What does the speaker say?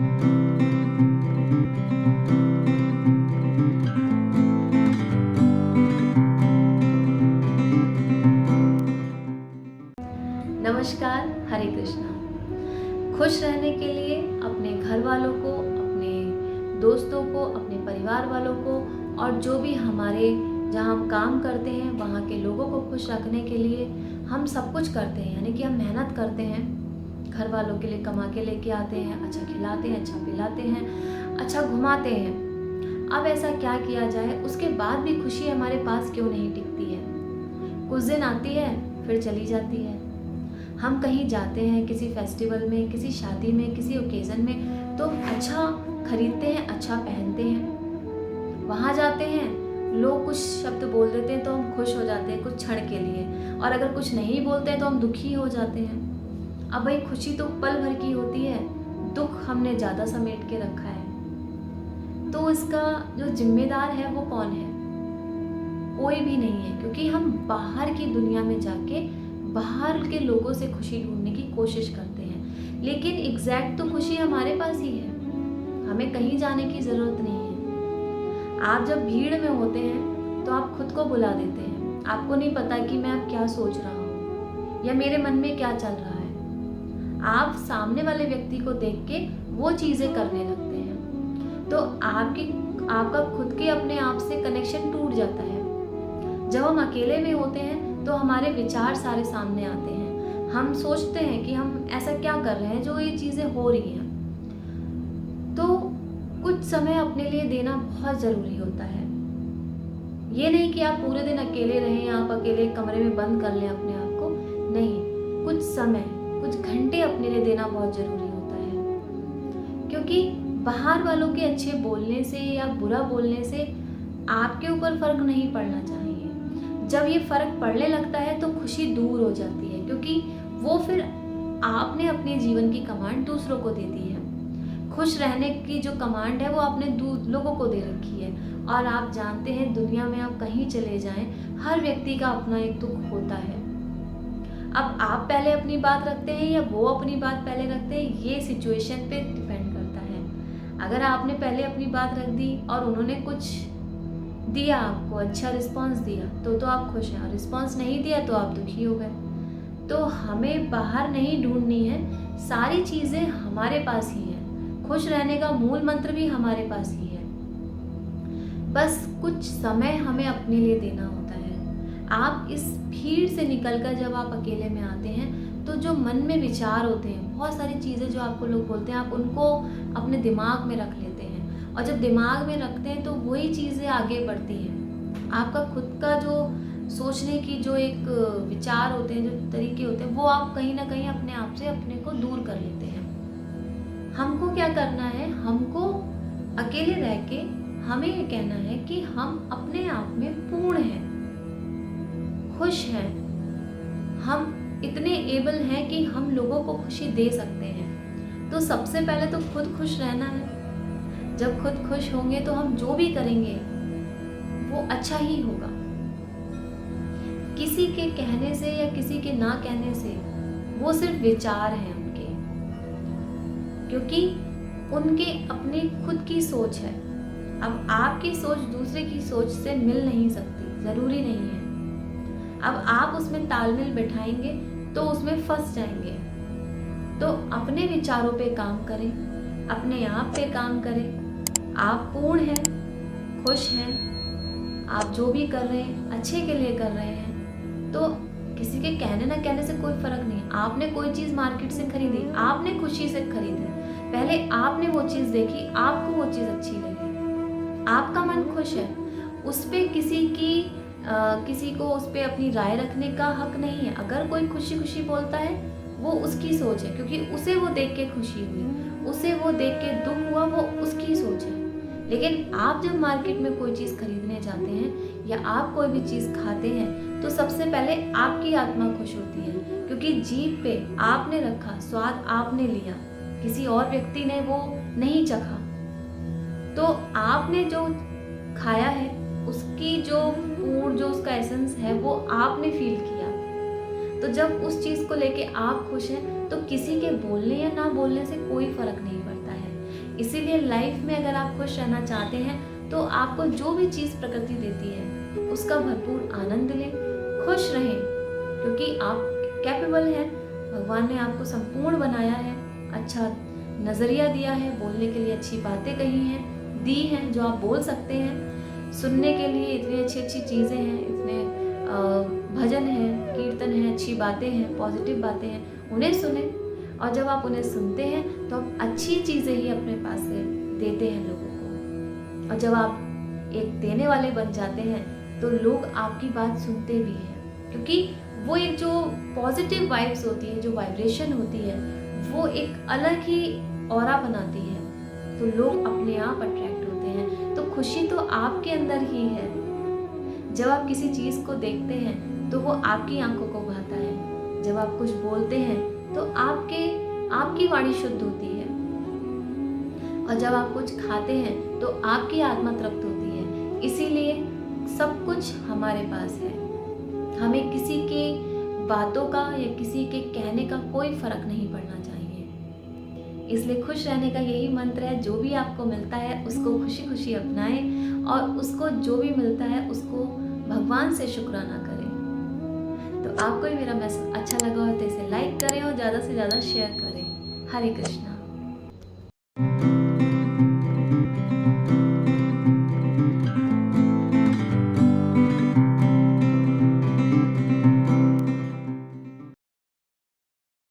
नमस्कार, हरे कृष्णा। खुश रहने के लिए अपने घर वालों को, अपने दोस्तों को, अपने परिवार वालों को और जो भी हमारे जहाँ हम काम करते हैं वहाँ के लोगों को खुश रखने के लिए हम सब कुछ करते हैं। यानी कि हम मेहनत करते हैं, घर वालों के लिए कमा के लेके आते हैं, अच्छा खिलाते हैं, अच्छा पिलाते हैं, अच्छा घुमाते हैं। अब ऐसा क्या किया जाए, उसके बाद भी खुशी हमारे पास क्यों नहीं टिकती है? कुछ दिन आती है फिर चली जाती है। हम कहीं जाते हैं, किसी फेस्टिवल में, किसी शादी में, किसी ओकेज़न में, तो अच्छा खरीदते हैं, अच्छा पहनते हैं। वहाँ जाते हैं, लोग कुछ शब्द बोल देते हैं तो हम खुश हो जाते हैं कुछ क्षण के लिए, और अगर कुछ नहीं बोलते हैं तो हम दुखी हो जाते हैं। अब भाई खुशी तो पल भर की होती है, दुख हमने ज़्यादा समेट के रखा है। तो इसका जो जिम्मेदार है वो कौन है? कोई भी नहीं है, क्योंकि हम बाहर की दुनिया में जाके बाहर के लोगों से खुशी ढूंढने की कोशिश करते हैं, लेकिन एग्जैक्ट तो खुशी हमारे पास ही है। हमें कहीं जाने की ज़रूरत नहीं है। आप जब भीड़ में होते हैं तो आप खुद को बुला देते हैं। आपको नहीं पता कि मैं अब क्या सोच रहा हूँ या मेरे मन में क्या चल रहा है। आप सामने वाले व्यक्ति को देख के वो चीज़ें करने लगते हैं, तो आपका खुद के अपने आप से कनेक्शन टूट जाता है। जब हम अकेले में होते हैं तो हमारे विचार सारे सामने आते हैं। हम सोचते हैं कि हम ऐसा क्या कर रहे हैं जो ये चीज़ें हो रही हैं। तो कुछ समय अपने लिए देना बहुत ज़रूरी होता है। ये नहीं कि आप पूरे दिन अकेले रहें, आप अकेले कमरे में बंद कर लें अपने आप को, नहीं, कुछ समय, कुछ घंटे अपने लिए देना बहुत ज़रूरी होता है। क्योंकि बाहर वालों के अच्छे बोलने से या बुरा बोलने से आपके ऊपर फ़र्क नहीं पड़ना चाहिए। जब ये फ़र्क पड़ने लगता है तो खुशी दूर हो जाती है, क्योंकि वो फिर आपने अपने जीवन की कमांड दूसरों को दे दी है। खुश रहने की जो कमांड है वो आपने लोगों को दे रखी है। और आप जानते हैं, दुनिया में आप कहीं चले जाएं, हर व्यक्ति का अपना एक दुख होता है। अब आप पहले अपनी बात रखते हैं या वो अपनी बात पहले रखते हैं, ये सिचुएशन पे डिपेंड करता है। अगर आपने पहले अपनी बात रख दी और उन्होंने कुछ दिया, आपको अच्छा रिस्पांस दिया, तो आप खुश हैं, और रिस्पांस नहीं दिया तो आप दुखी हो गए। तो हमें बाहर नहीं ढूंढनी है, सारी चीज़ें हमारे पास ही हैं। खुश रहने का मूल मंत्र भी हमारे पास ही है। बस कुछ समय हमें अपने लिए देना होता है। आप इस भीड़ से निकलकर जब आप अकेले में आते हैं तो जो मन में विचार होते हैं, बहुत सारी चीज़ें जो आपको लोग बोलते हैं, आप उनको अपने दिमाग में रख लेते हैं। और जब दिमाग में रखते हैं तो वही चीज़ें आगे बढ़ती हैं। आपका खुद का जो सोचने की जो एक विचार होते हैं, जो तरीके होते हैं, वो आप कहीं ना कहीं अपने आप से अपने को दूर कर लेते हैं। हमको क्या करना है? हमको अकेले रह के हमें ये कहना है कि हम अपने आप में पूर्ण हैं, खुश हैं, हम इतने एबल हैं कि हम लोगों को खुशी दे सकते हैं। तो सबसे पहले तो खुद खुश रहना है। जब खुद खुश होंगे तो हम जो भी करेंगे वो अच्छा ही होगा। किसी के कहने से या किसी के ना कहने से वो सिर्फ विचार हैं उनके, क्योंकि उनके अपनी खुद की सोच है। अब आपकी सोच दूसरे की सोच से मिल नहीं सकती, ज़रूरी नहीं है। अब आप उसमें तालमेल बैठाएंगे तो उसमें फंस जाएंगे। तो अपने विचारों पे काम करें, अपने आप पे काम करें। आप पूर्ण हैं, खुश हैं, आप जो भी कर रहे हैं अच्छे के लिए कर रहे हैं। तो किसी के कहने ना कहने से कोई फ़र्क नहीं। आपने कोई चीज़ मार्केट से खरीदी, आपने खुशी से खरीदी, पहले आपने वो चीज़ देखी, आपको वो चीज़ अच्छी लगी, आपका मन खुश है। उस पर किसी को उस पर अपनी राय रखने का हक नहीं है। अगर कोई खुशी खुशी बोलता है वो उसकी सोच है, क्योंकि उसे वो देख के खुशी हुई, उसे वो देख के दुख हुआ, वो उसकी सोच है। लेकिन आप जब मार्केट में कोई चीज़ खरीदने जाते हैं या आप कोई भी चीज़ खाते हैं तो सबसे पहले आपकी आत्मा खुश होती है, क्योंकि जीभ पे आपने रखा, स्वाद आपने लिया, किसी और व्यक्ति ने वो नहीं चखा। तो आपने जो खाया है उसकी जो उसका एसेंस है वो आपने फील किया। तो जब उस चीज़ को लेके आप खुश हैं तो किसी के बोलने या ना बोलने से कोई फर्क नहीं पड़ता है। इसीलिए लाइफ में अगर आप खुश रहना चाहते हैं तो आपको जो भी चीज़ प्रकृति देती है उसका भरपूर आनंद लें, खुश रहें, क्योंकि आप कैपेबल हैं। भगवान ने आपको संपूर्ण बनाया है, अच्छा नज़रिया दिया है, बोलने के लिए अच्छी बातें कही हैं, दी हैं जो आप बोल सकते हैं, सुनने के लिए इतनी अच्छी अच्छी चीज़ें हैं, इतने भजन हैं, कीर्तन हैं, अच्छी बातें हैं, पॉजिटिव बातें हैं, उन्हें सुने। और जब आप उन्हें सुनते हैं तो आप अच्छी चीज़ें ही अपने पास से देते हैं लोगों को। और जब आप एक देने वाले बन जाते हैं तो लोग आपकी बात सुनते भी हैं, क्योंकि वो एक जो पॉजिटिव वाइब्स होती है, जो वाइब्रेशन होती है, वो एक अलग ही ऑरा बनाती है, तो लोग अपने आप अट्रैक्ट होते हैं। तो खुशी तो आपके अंदर ही है। जब आप किसी चीज़ को देखते हैं तो वो आपकी आंखों को भाता है, जब आप कुछ बोलते हैं तो आपकी वाणी शुद्ध होती है, और जब आप कुछ खाते हैं तो आपकी आत्मा तृप्त होती है। इसीलिए सब कुछ हमारे पास है, हमें किसी की बातों का या किसी के कहने का कोई फर्क नहीं पड़ना चाहिए। इसलिए खुश रहने का यही मंत्र है, जो भी आपको मिलता है उसको खुशी खुशी अपनाएं, और उसको जो भी मिलता है उसको भगवान से शुक्राना करें। तो आपको भी मेरा मैसेज अच्छा लगा हो तो इसे लाइक करें और ज़्यादा से ज़्यादा शेयर करें। हरे कृष्णा।